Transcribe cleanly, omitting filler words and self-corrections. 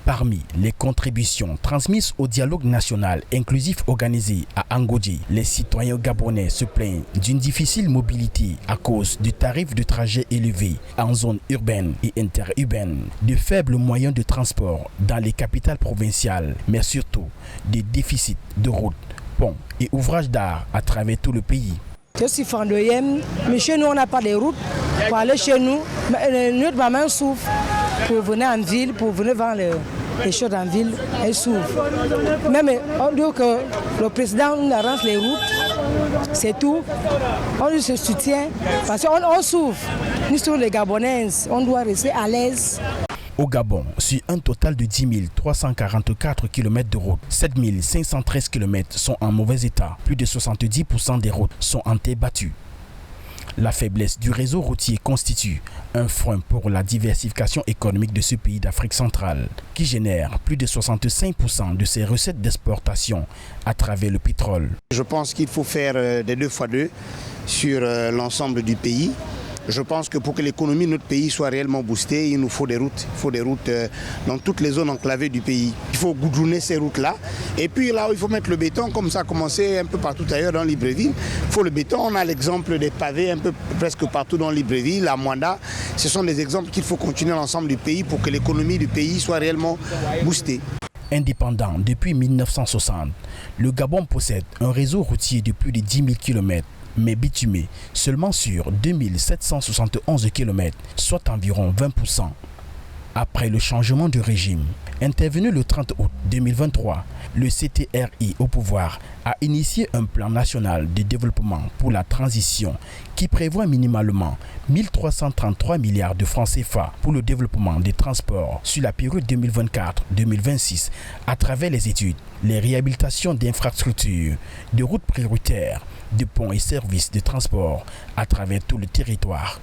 Parmi les contributions transmises au dialogue national inclusif organisé à Angodji, les citoyens gabonais se plaignent d'une difficile mobilité à cause du tarif de trajet élevé en zone urbaine et interurbaine, de faibles moyens de transport dans les capitales provinciales, mais surtout des déficits de routes, ponts et ouvrages d'art à travers tout le pays. Je suis fandoyenne, mais chez nous on n'a pas de route pour aller chez nous. Notre maman souffre pour venir en ville, pour venir vendre les choses en ville, elle souffre. Même on dit que le président nous arrange les routes, c'est tout. On lui se soutient parce qu'on souffre. Nous sommes les Gabonais, on doit rester à l'aise. Au Gabon, sur un total de 10 344 km de route, 7 513 km sont en mauvais état. Plus de 70% des routes sont en terre battue. La faiblesse du réseau routier constitue un frein pour la diversification économique de ce pays d'Afrique centrale, qui génère plus de 65% de ses recettes d'exportation à travers le pétrole. Je pense qu'il faut faire des 2x2 sur l'ensemble du pays. Je pense que pour que l'économie de notre pays soit réellement boostée, il nous faut des routes. Il faut des routes dans toutes les zones enclavées du pays. Il faut goudronner ces routes-là. Et puis là où il faut mettre le béton, comme ça a commencé un peu partout ailleurs dans Libreville, il faut le béton. On a l'exemple des pavés un peu presque partout dans Libreville, à Mwanda. Ce sont des exemples qu'il faut continuer à l'ensemble du pays pour que l'économie du pays soit réellement boostée. Indépendant depuis 1960, le Gabon possède un réseau routier de plus de 10 000 km. Mais bitumé seulement sur 2771 km, soit environ 20%. Après le changement de régime, intervenu le 30 août 2023, le CTRI au pouvoir a initié un plan national de développement pour la transition qui prévoit minimalement 1333 milliards de francs CFA pour le développement des transports sur la période 2024-2026 à travers les études, les réhabilitations d'infrastructures, de routes prioritaires, de ponts et services de transport à travers tout le territoire.